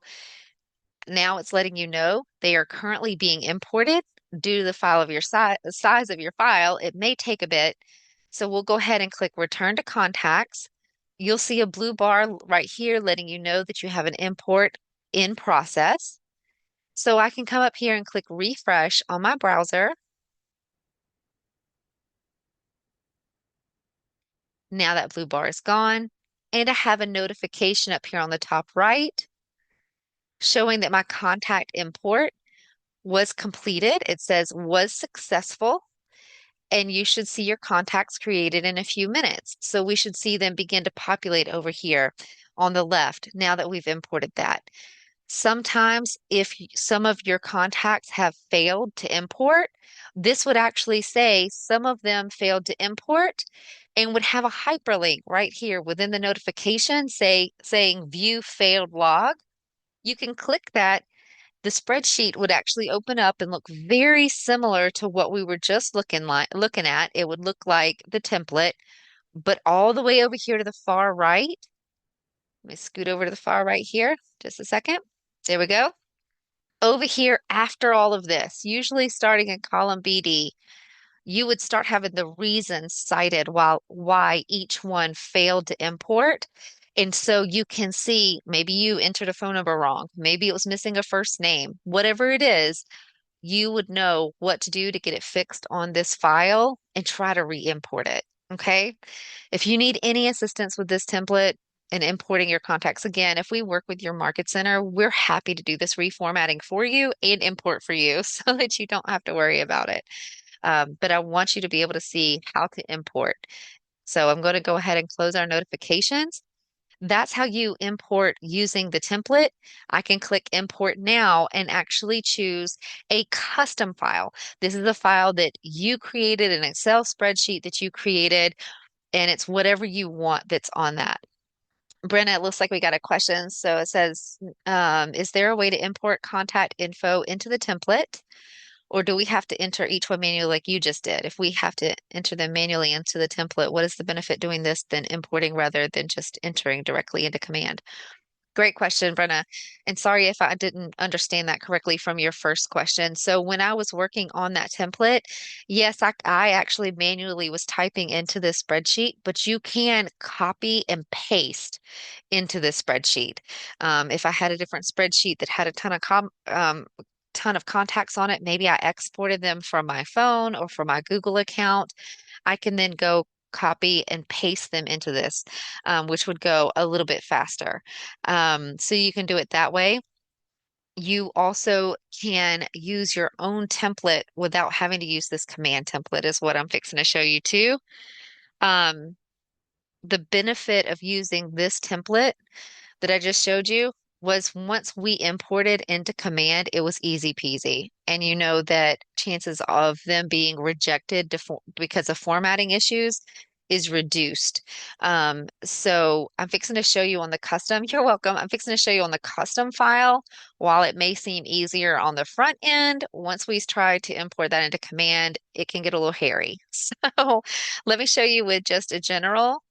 now it's letting you know they are currently being imported due to the file of your size of your file. It may take a bit. So we'll go ahead and click Return to Contacts. You'll see a blue bar right here letting you know that you have an import in process. So I can come up here and click Refresh on my browser. Now that blue bar is gone. And I have a notification up here on the top right showing that my contact import was completed. It says was successful, and you should see your contacts created in a few minutes. So we should see them begin to populate over here on the left now that we've imported that. Sometimes if some of your contacts have failed to import, this would actually say some of them failed to import and would have a hyperlink right here within the notification saying view failed log. You can click that. The spreadsheet would actually open up and look very similar to what we were just looking at. It would look like the template, but all the way over here to the far right. Let me scoot over to the far right here, just a second. There we go. Over here, after all of this, usually starting in column BD, you would start having the reasons cited why each one failed to import. And so you can see maybe you entered a phone number wrong. Maybe it was missing a first name. Whatever it is, you would know what to do to get it fixed on this file and try to re-import it. Okay. If you need any assistance with this template and importing your contacts, again, if we work with your market center, we're happy to do this reformatting for you and import for you so that you don't have to worry about it. But I want you to be able to see how to import. So I'm going to go ahead and close our notifications. That's how you import using the template. I can click import now and actually choose a custom file. This is a file that you created, an Excel spreadsheet that you created, and it's whatever you want that's on that. Brenna, it looks like we got a question. So it says, is there a way to import contact info into the template? Or do we have to enter each one manually like you just did? If we have to enter them manually into the template, what is the benefit doing this than importing rather than just entering directly into command? Great question, Brenna. And sorry if I didn't understand that correctly from your first question. So when I was working on that template, yes, I actually manually was typing into this spreadsheet, but you can copy and paste into this spreadsheet. If I had a different spreadsheet that had a ton of contacts on it, maybe I exported them from my phone or from my Google account, I can then go copy and paste them into this, which would go a little bit faster. So you can do it that way. You also can use your own template without having to use this command template, is what I'm fixing to show you too. Um, the benefit of using this template that I just showed you was once we imported into command, it was easy peasy. And you know that chances of them being rejected because of formatting issues is reduced. So I'm fixing to show you on the custom. You're welcome. I'm fixing to show you on the custom file. While it may seem easier on the front end, once we try to import that into command, it can get a little hairy. So let me show you with just a general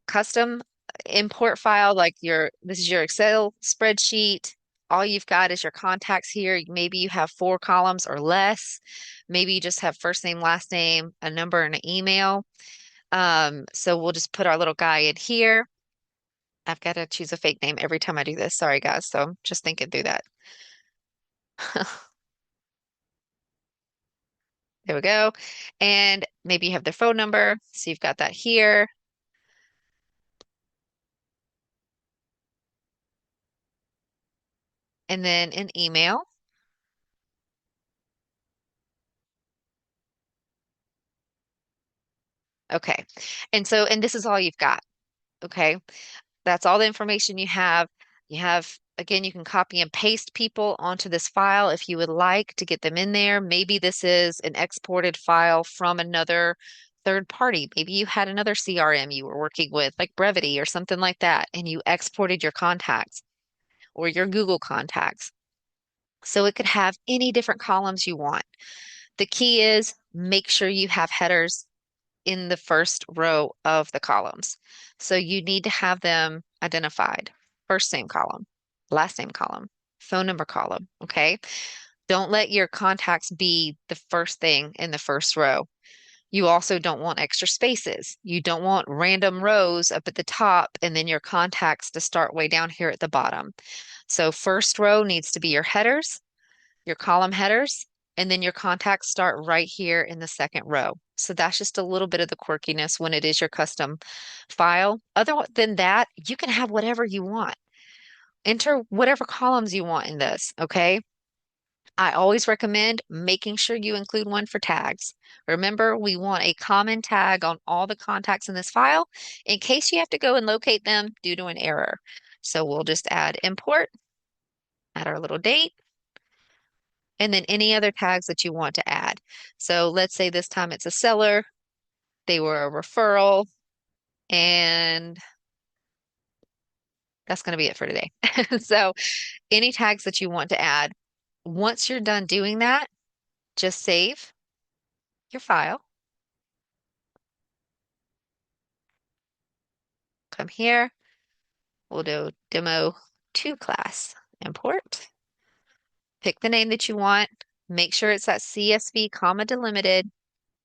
custom import file, like this is your Excel spreadsheet. All you've got is your contacts here. Maybe you have 4 columns or less. Maybe you just have first name, last name, a number, and an email. So we'll just put our little guy in here. I've got to choose a fake name every time I do this. Sorry, guys. So I'm just thinking through that. There we go. And maybe you have their phone number. So you've got that here. And then an email. Okay. And this is all you've got. Okay. That's all the information you have. Again, you can copy and paste people onto this file if you would like to get them in there. Maybe this is an exported file from another third party. Maybe you had another CRM you were working with, like Brevity or something like that, and you exported your contacts or your Google contacts. So it could have any different columns you want. The key is make sure you have headers in the first row of the columns. So you need to have them identified. First name column, last name column, phone number column. Okay. Don't let your contacts be the first thing in the first row. You also don't want extra spaces. You don't want random rows up at the top and then your contacts to start way down here at the bottom. So first row needs to be your headers, your column headers, and then your contacts start right here in the second row. So that's just a little bit of the quirkiness when it is your custom file. Other than that, you can have whatever you want. Enter whatever columns you want in this, okay? I always recommend making sure you include one for tags. Remember, we want a common tag on all the contacts in this file in case you have to go and locate them due to an error. So we'll just add import, add our little date, and then any other tags that you want to add. So let's say this time it's a seller, they were a referral, and that's going to be it for today. So any tags that you want to add, once you're done doing that, just save your file. Come here. We'll do demo 2 class. Import. Pick the name that you want. Make sure it's that CSV comma delimited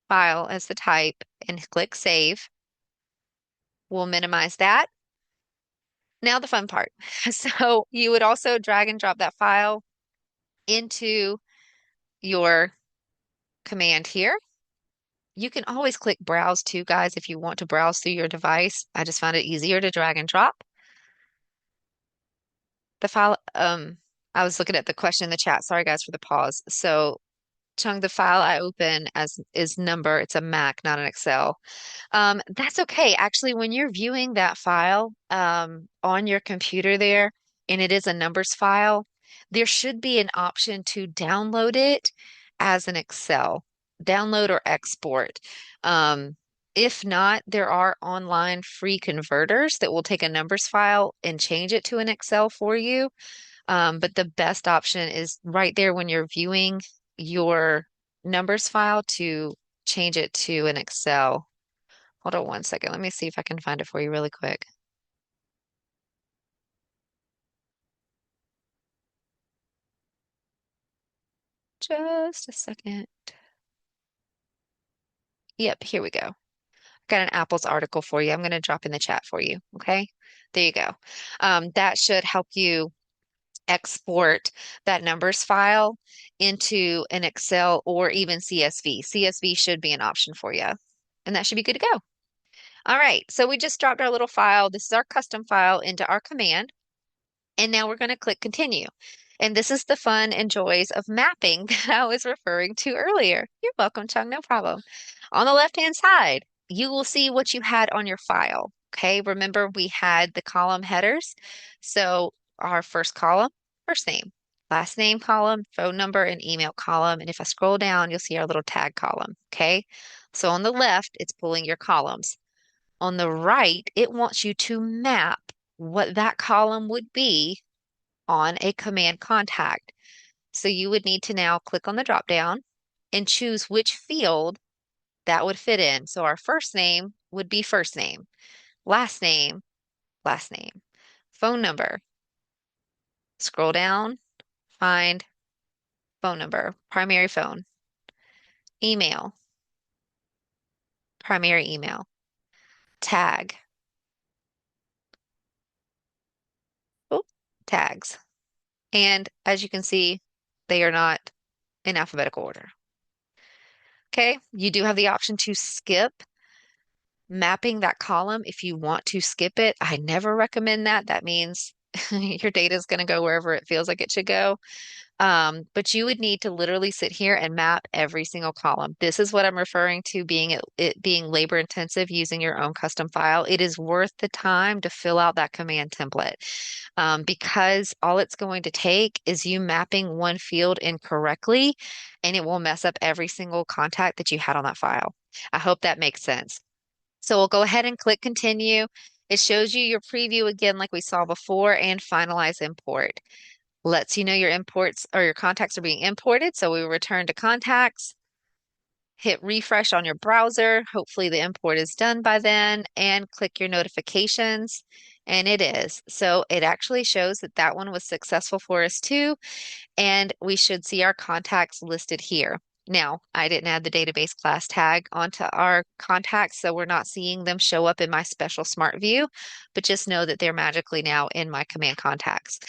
file as the type and click save. We'll minimize that. Now the fun part. So you would also drag and drop that file into your command here. You can always click browse too, guys, if you want to browse through your device. I just found it easier to drag and drop. The file, I was looking at the question in the chat. Sorry guys for the pause. So Chung, the file I open as is number, it's a Mac, not an Excel. That's okay. Actually, when you're viewing that file on your computer there, and it is a numbers file, there should be an option to download it as an Excel, download or export. Um, if not, there are online free converters that will take a numbers file and change it to an Excel for you. But the best option is right there when you're viewing your numbers file to change it to an Excel. Hold on one second. Let me see if I can find it for you really quick. Just a second. Yep, here we go. Got an Apple's article for you. I'm going to drop in the chat for you. Okay, there you go. That should help you export that numbers file into an Excel or even CSV. CSV should be an option for you, and that should be good to go. All right, so we just dropped our little file. This is our custom file into our command. And now we're going to click continue. And this is the fun and joys of mapping that I was referring to earlier. You're welcome, Chung, no problem. On the left-hand side, you will see what you had on your file. Okay, remember we had the column headers. So our first column, first name, last name column, phone number, and email column. And if I scroll down, you'll see our little tag column. Okay, so on the left, it's pulling your columns. On the right, it wants you to map what that column would be on a command contact. So you would need to now click on the drop down and choose which field that would fit in. So our first name would be first name, last name, last name, phone number. Scroll down, find phone number, primary phone, email, primary email, tag, oh, tags. And as you can see, they are not in alphabetical order. Okay, you do have the option to skip mapping that column if you want to skip it. I never recommend that. That means your data is going to go wherever it feels like it should go. But you would need to literally sit here and map every single column. This is what I'm referring to being it being labor intensive using your own custom file. It is worth the time to fill out that command template because all it's going to take is you mapping one field incorrectly and it will mess up every single contact that you had on that file. I hope that makes sense. So we'll go ahead and click continue. It shows you your preview again, like we saw before, and finalize import. Lets you know your imports or your contacts are being imported. So we will return to contacts, hit refresh on your browser. Hopefully the import is done by then and click your notifications. And it is. So it actually shows that that one was successful for us too and we should see our contacts listed here. Now, I didn't add the database class tag onto our contacts, so we're not seeing them show up in my special smart view, but just know that they're magically now in my command contacts.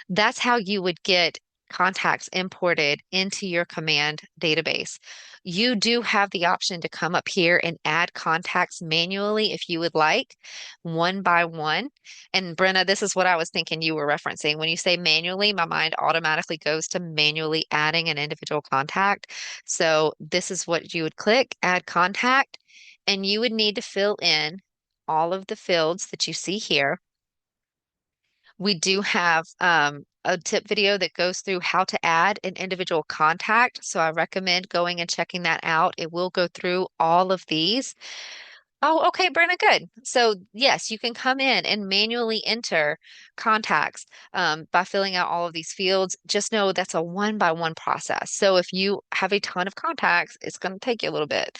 That's how you would get contacts imported into your command database. You do have the option to come up here and add contacts manually if you would like, one by one. And Brenna, this is what I was thinking you were referencing. When you say manually, my mind automatically goes to manually adding an individual contact. So this is what you would click, add contact, and you would need to fill in all of the fields that you see here. We do have a tip video that goes through how to add an individual contact. So I recommend going and checking that out. It will go through all of these. Oh, okay, Brenna, good. So yes, you can come in and manually enter contacts by filling out all of these fields. Just know that's a one by one process. So if you have a ton of contacts, it's going to take you a little bit.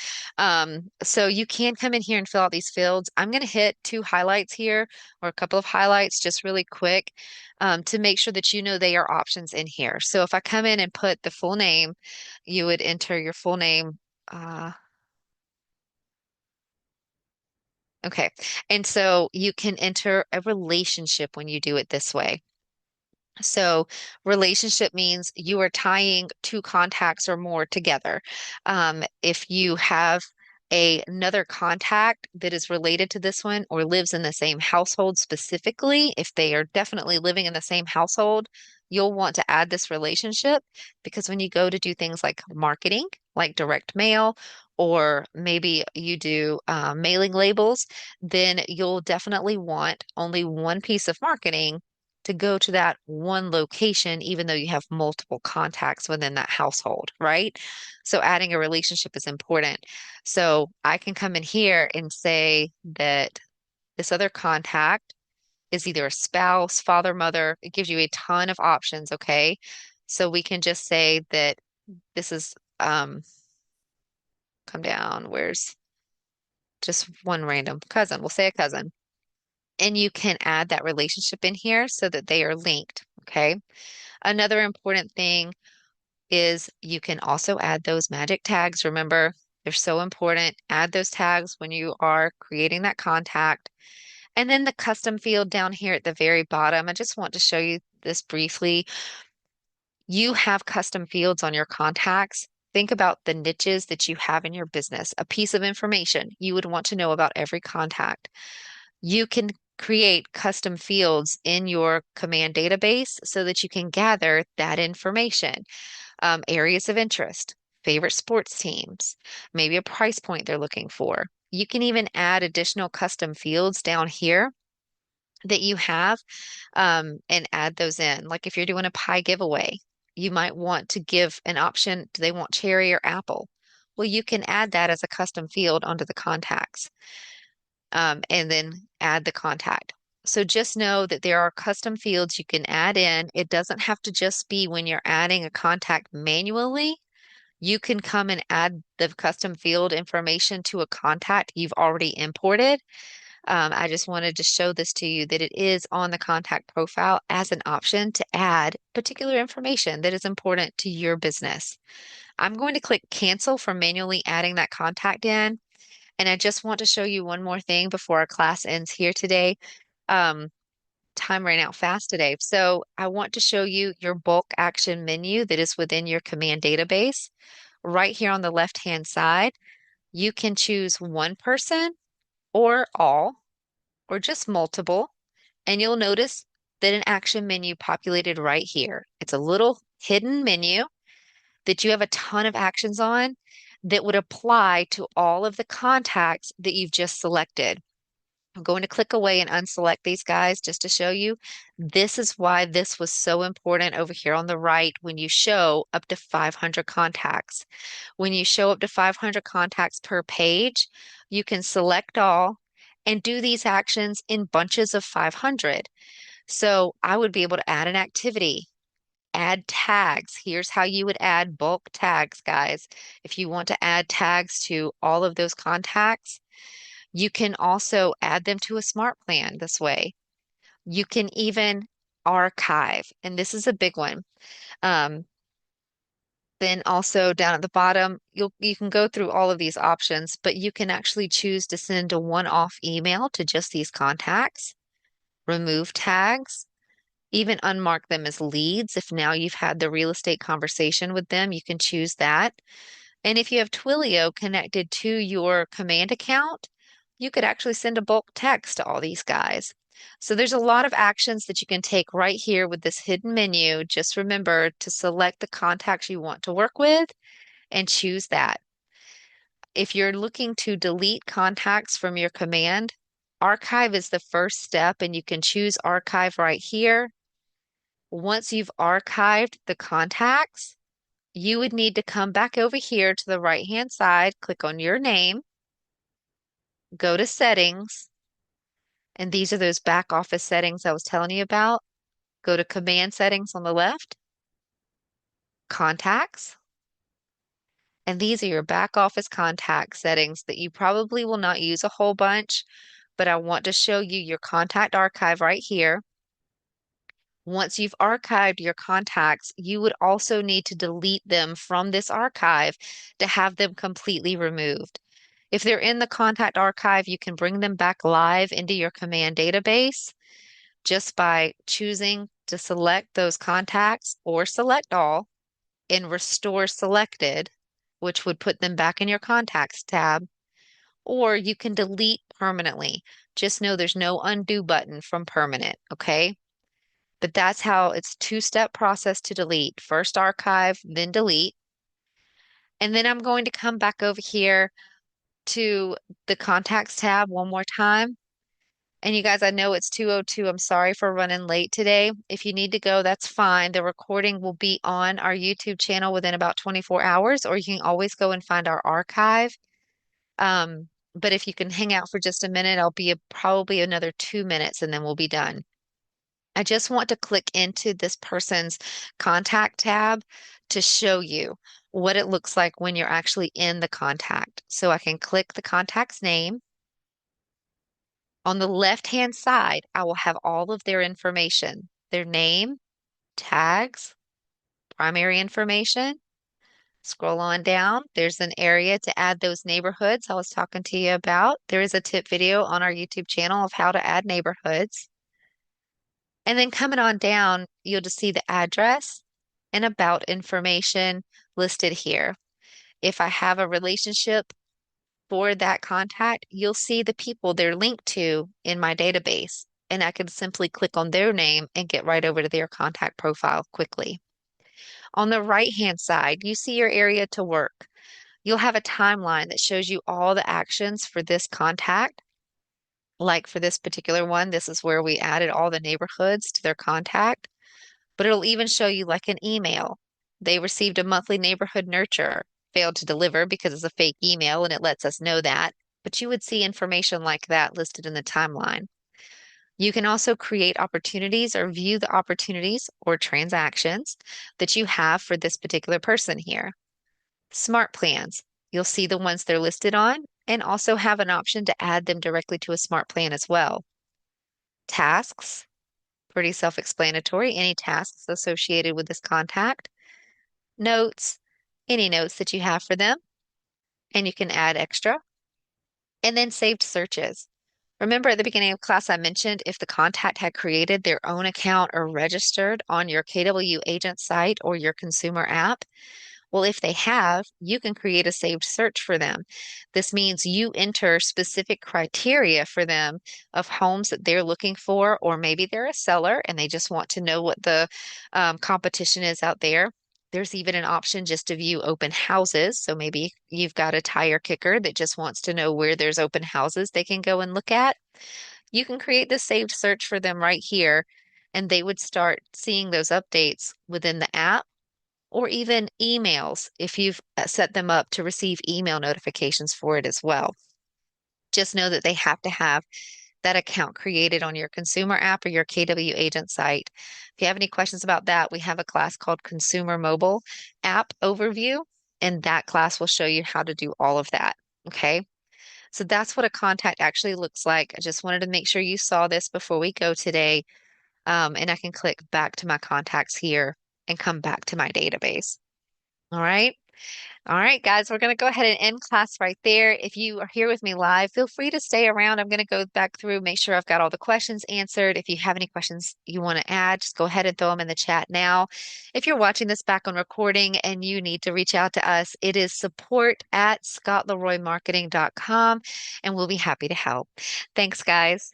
So you can come in here and fill out these fields. I'm going to hit two highlights here or a couple of highlights just really quick to make sure that you know they are options in here. So if I come in and put the full name, you would enter your full name. Okay. And so you can enter a relationship when you do it this way. So, relationship means you are tying two contacts or more together. If you have another contact that is related to this one or lives in the same household specifically, if they are definitely living in the same household, you'll want to add this relationship because when you go to do things like marketing, like direct mail, or maybe you do mailing labels, then you'll definitely want only one piece of marketing to go to that one location, even though you have multiple contacts within that household, right? So adding a relationship is important. So I can come in here and say that this other contact is either a spouse, father, mother. It gives you a ton of options, okay? So we can just say that this is, come down, where's just one random cousin? We'll say a cousin. And you can add that relationship in here so that they are linked, okay? Another important thing is you can also add those magic tags. Remember, they're so important. Add those tags when you are creating that contact. And then the custom field down here at the very bottom, I just want to show you this briefly. You have custom fields on your contacts. Think about the niches that you have in your business, a piece of information you would want to know about every contact. You can create custom fields in your command database so that you can gather that information. Areas of interest, favorite sports teams, maybe a price point they're looking for. You can even add additional custom fields down here that you have and add those in. Like if you're doing a pie giveaway, you might want to give an option. Do they want cherry or apple? Well, you can add that as a custom field onto the contacts and then add the contact. So just know that there are custom fields you can add in. It doesn't have to just be when you're adding a contact manually. You can come and add the custom field information to a contact you've already imported. I just wanted to show this to you that it is on the contact profile as an option to add particular information that is important to your business. I'm going to click cancel for manually adding that contact in. And I just want to show you one more thing before our class ends here today. Um, Time ran out fast today. So I want to show you your bulk action menu that is within your command database. Right here on the left-hand side, you can choose one person or all, or just multiple. And you'll notice that an action menu populated right here. It's a little hidden menu that you have a ton of actions on that would apply to all of the contacts that you've just selected. I'm going to click away and unselect these guys just to show you. This is why this was so important over here on the right when you show up to 500 contacts. When you show up to 500 contacts per page, you can select all and do these actions in bunches of 500. So I would be able to add an activity, add tags. Here's how you would add bulk tags, guys. If you want to add tags to all of those contacts, you can also add them to a smart plan this way. You can even archive, and this is a big one. Um, then also down at the bottom, you can go through all of these options, but you can actually choose to send a one-off email to just these contacts, remove tags, even unmark them as leads. If now you've had the real estate conversation with them, you can choose that. And if you have Twilio connected to your command account, you could actually send a bulk text to all these guys. So there's a lot of actions that you can take right here with this hidden menu. Just remember to select the contacts you want to work with and choose that. If you're looking to delete contacts from your command, archive is the first step, and you can choose archive right here. Once you've archived the contacts, you would need to come back over here to the right-hand side, click on your name, go to settings, and these are those back office settings I was telling you about. Go to command settings on the left, contacts, and these are your back office contact settings that you probably will not use a whole bunch, but I want to show you your contact archive right here. Once you've archived your contacts, you would also need to delete them from this archive to have them completely removed. If they're in the contact archive, you can bring them back live into your command database just by choosing to select those contacts or select all and restore selected, which would put them back in your contacts tab, or you can delete permanently. Just know there's no undo button from permanent, okay? But that's how it's two-step process to delete. First archive, then delete. And then I'm going to come back over here to the contacts tab one more time. And you guys, I know it's 2:02. I'm sorry for running late today. If you need to go, that's fine. The recording will be on our YouTube channel within about 24 hours, or you can always go and find our archive. But if you can hang out for just a minute, I'll be probably another 2 minutes and then we'll be done. I just want to click into this person's contact tab to show you what it looks like when you're actually in the contact. So I can click the contact's name. On the left-hand side, I will have all of their information, their name, tags, primary information. Scroll on down. There's an area to add those neighborhoods I was talking to you about. There is a tip video on our YouTube channel of how to add neighborhoods. And then coming on down, you'll just see the address and about information listed here. If I have a relationship for that contact, you'll see the people they're linked to in my database. And I can simply click on their name and get right over to their contact profile quickly. On the right-hand side, you see your area to work. You'll have a timeline that shows you all the actions for this contact. Like for this particular one, this is where we added all the neighborhoods to their contact, but it'll even show you like an email. They received a monthly neighborhood nurture, failed to deliver because it's a fake email and it lets us know that, but you would see information like that listed in the timeline. You can also create opportunities or view the opportunities or transactions that you have for this particular person here. Smart plans, you'll see the ones they're listed on and also have an option to add them directly to a smart plan as well. Tasks, pretty self-explanatory, any tasks associated with this contact. Notes, any notes that you have for them, and you can add extra. And then saved searches. Remember at the beginning of class, I mentioned if the contact had created their own account or registered on your KW agent site or your consumer app. Well, if they have, you can create a saved search for them. This means you enter specific criteria for them of homes that they're looking for, or maybe they're a seller and they just want to know what the competition is out there. There's even an option just to view open houses. So maybe you've got a tire kicker that just wants to know where there's open houses they can go and look at. You can create the saved search for them right here, and they would start seeing those updates within the app or even emails if you've set them up to receive email notifications for it as well. Just know that they have to have that account created on your consumer app or your KW agent site. If you have any questions about that, we have a class called Consumer Mobile App Overview, and that class will show you how to do all of that. Okay. So that's what a contact actually looks like. I just wanted to make sure you saw this before we go today. And I can click back to my contacts here and come back to my database. All right. All right, guys, we're going to go ahead and end class right there. If you are here with me live, feel free to stay around. I'm going to go back through, make sure I've got all the questions answered. If you have any questions you want to add, just go ahead and throw them in the chat now. If you're watching this back on recording and you need to reach out to us, it is support@scottleroymarketing.com, and we'll be happy to help. Thanks, guys.